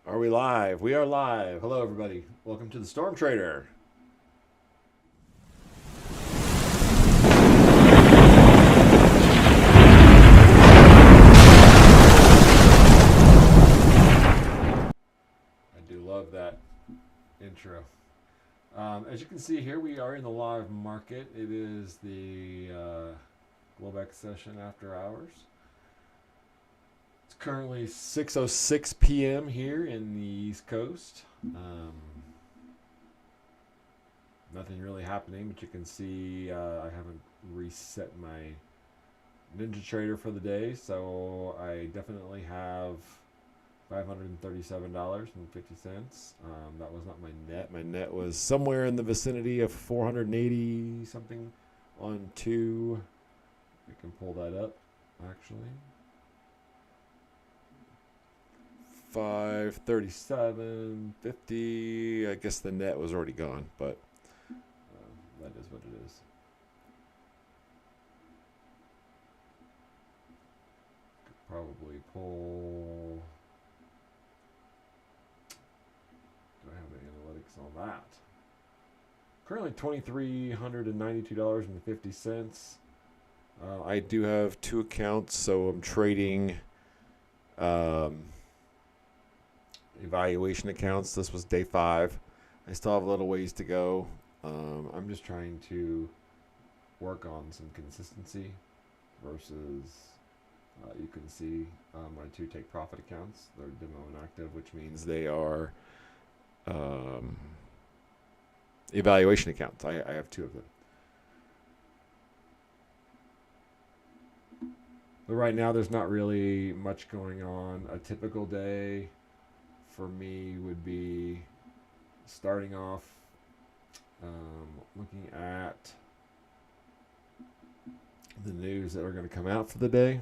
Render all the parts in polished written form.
Are we live? We are live. Hello, everybody. Welcome to the Storm Trader. I do love that intro. As you can see here, we are in the live market. It is the Globex session after hours. It's currently 6:06 p.m. here in the East Coast. Nothing really happening, but you can see I haven't reset my NinjaTrader for the day, so I definitely have $537.50. That was not my net. My net was somewhere in the vicinity of 480 something on two. I can pull that up actually. 537.50. I guess the net was already gone, but that is what it is. Could probably pull. Do I have any analytics on that? Currently $2,392.50. I do have two accounts, so I'm trading evaluation accounts. This was day 5. I still have a little ways to go. I'm just trying to work on some consistency versus you can see my two take profit accounts. They're demo and active, which means they are evaluation accounts. I have two of them. But right now, there's not really much going on. A typical day for me would be starting off looking at the news that are going to come out for the day.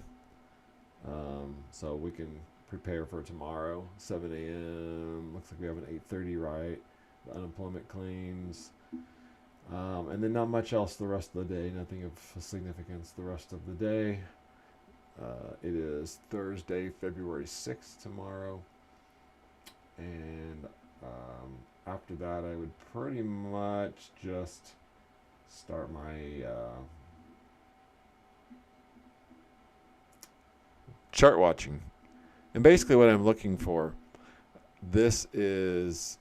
So we can prepare for tomorrow, 7 a.m. Looks like we have an 8:30 right. The unemployment claims. And then not much else the rest of the day. Nothing of significance the rest of the day. It is Thursday, February 6th tomorrow. And after that, I would pretty much just start my chart watching. And basically what I'm looking for, this is,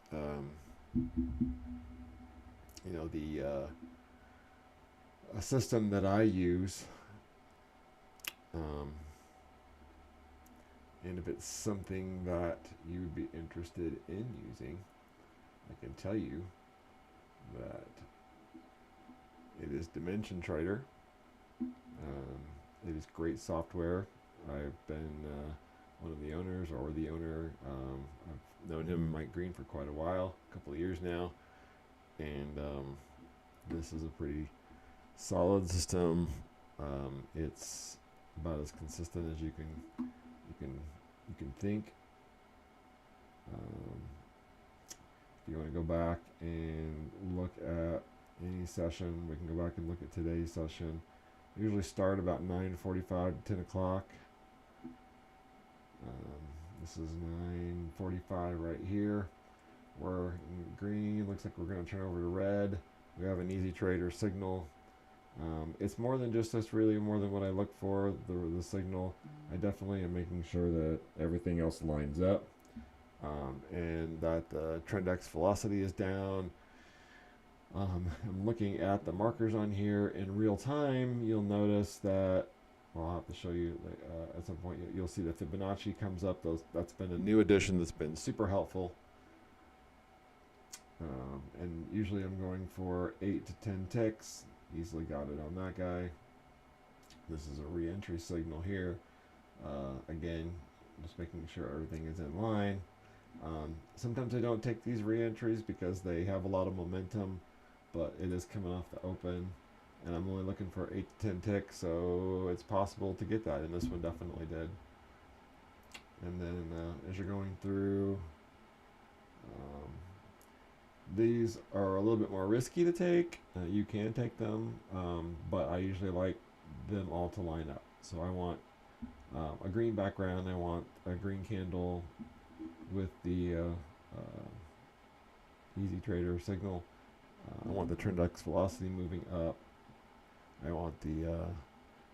a system that I use. And if it's something that you would be interested in using, I can tell you that it is Dimension Trader. It is great software. I've been one of the owners, or the owner. I've known him, Mike Green, for quite a while, a couple of years now, and this is a pretty solid system. It's about as consistent as you can think. If you want to go back and look at any session, we can go back and look at today's session. I usually start about 9:45 to 10 o'clock. This is 9:45 right here. We're in green. Looks like we're going to turn over to red. We have an easy trader signal. It's more than just this, really more than what I look for, the signal. I definitely am making sure that everything else lines up, and that the trend X velocity is down. I'm looking at the markers on here in real time. You'll notice that, well, I'll have to show you at some point. You'll see the Fibonacci comes up. That's been a new addition that's been super helpful. And usually I'm going for 8 to 10 ticks. Easily got it on that guy. This is a re-entry signal here. Again, just making sure everything is in line. Sometimes I don't take these re-entries because they have a lot of momentum, but it is coming off the open, and I'm only looking for 8 to 10 ticks, so it's possible to get that, and this one definitely did. And then as you're going through, these are a little bit more risky to take. You can take them, but I usually like them all to line up. So I want a green background. I want a green candle with the Easy Trader signal. I want the trend X velocity moving up. I want the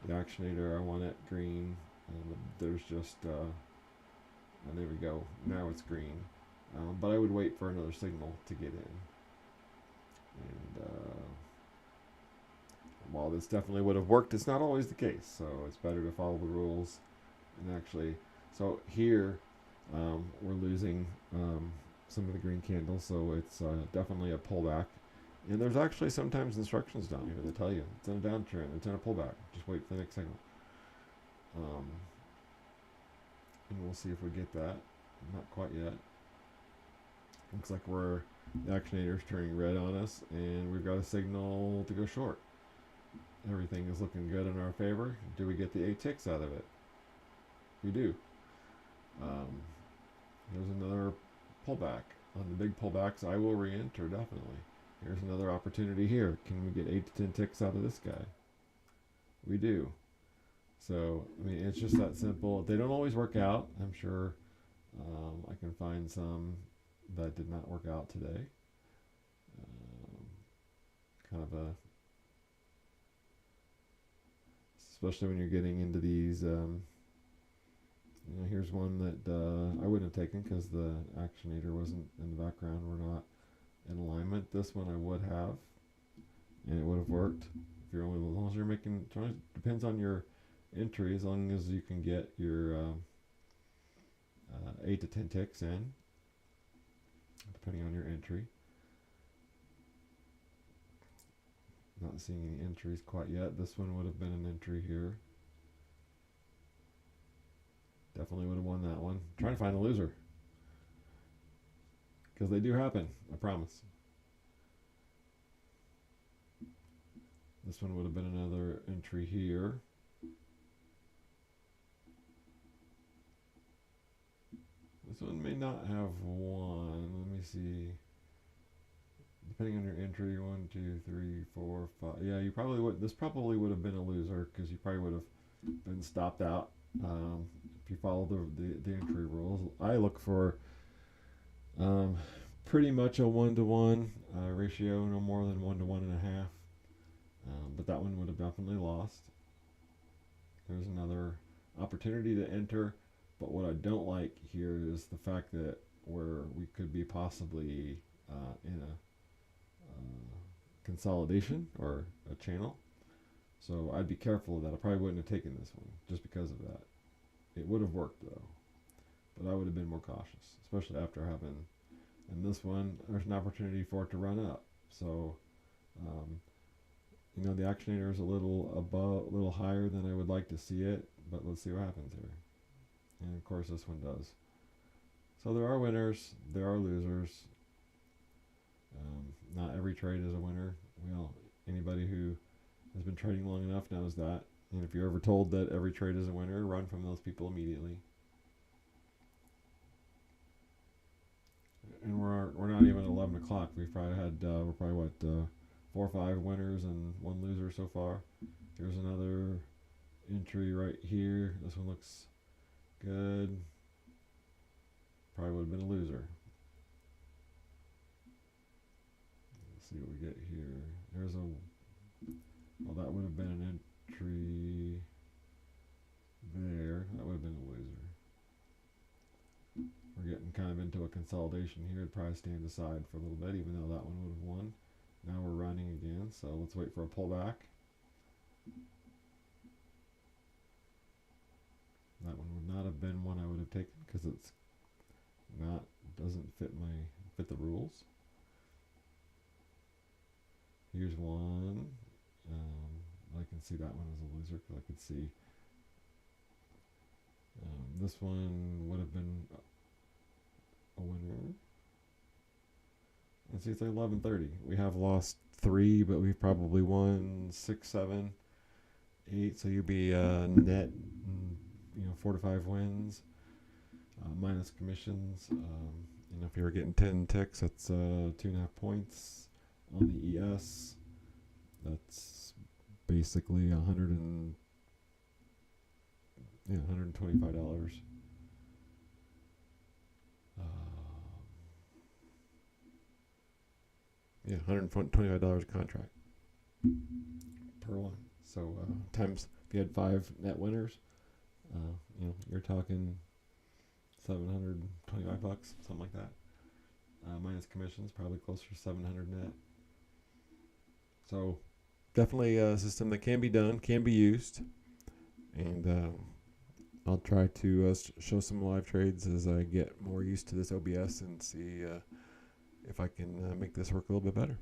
actionator, I want it green. And there's just, and there we go. Now it's green. But I would wait for another signal to get in. And while this definitely would have worked, it's not always the case. So it's better to follow the rules. And actually, so here we're losing some of the green candles. So it's definitely a pullback. And there's actually sometimes instructions down here that tell you it's in a downtrend, it's in a pullback. Just wait for the next signal. And we'll see if we get that. Not quite yet. Looks like the actionator's turning red on us, and we've got a signal to go short. Everything is looking good in our favor. Do we get the 8 ticks out of it? We do. Here's another pullback. On the big pullbacks, I will re-enter definitely. Here's another opportunity here. Can we get 8 to 10 ticks out of this guy? We do. So, I mean, it's just that simple. They don't always work out. I'm sure I can find some that did not work out today. Kind of a, especially when you're getting into these, here's one that I wouldn't have taken because the actionator wasn't in the background. We're not in alignment. This one I would have, and it would have worked. If you're only, as long as you're making, depends on your entry, as long as you can get your 8 to 10 ticks in, depending on your entry. Not seeing any entries quite yet. This one would have been an entry here. Definitely would have won that one. I'm trying to find a loser, because they do happen, I promise. This one would have been another entry here. This one may not have one. Let me see. Depending on your entry, 1, 2, 3, 4, 5. Yeah, you probably would. This probably would have been a loser because you probably would have been stopped out if you follow the entry rules. I look for pretty much a 1-to-1 ratio, no more than 1 to 1.5. But that one would have definitely lost. There's another opportunity to enter. But what I don't like here is the fact that we could be possibly in a consolidation or a channel. So I'd be careful of that. I probably wouldn't have taken this one just because of that. It would have worked though, but I would have been more cautious, especially after having, in this one, there's an opportunity for it to run up. So, the actionator is a little higher than I would like to see it, but let's see what happens here. And of course this one does. So there are winners, there are losers. Not every trade is a winner. Well, anybody who has been trading long enough knows that. And if you're ever told that every trade is a winner, run from those people immediately. And we're not even at 11 o'clock. We've probably had we're probably what 4 or 5 winners and 1 loser so far. Here's another entry right here. This one looks good. Probably would have been a loser. Let's see what we get here. There's well, that would have been an entry there. That would have been a loser. We're getting kind of into a consolidation here. It'd probably stand aside for a little bit, even though that one would have won. Now we're running again, so let's wait for a pullback. That one would not have been one I would have taken because it's doesn't fit the rules. Here's one. I can see that one as a loser because I could see this one would have been a winner. Let's see, it's like 11:30. We have lost 3, but we've probably won 6, 7, 8. So you'd be net, 4 to 5 wins, minus commissions. If you were getting 10 ticks, that's 2.5 points on the ES. That's basically $125. Yeah, $125 a contract per one. So times, if you had 5 net winners, you're talking $725, something like that. Minus commissions, probably closer to 700 net. So definitely a system that can be done, can be used, and I'll try to show some live trades as I get more used to this OBS and see if I can make this work a little bit better.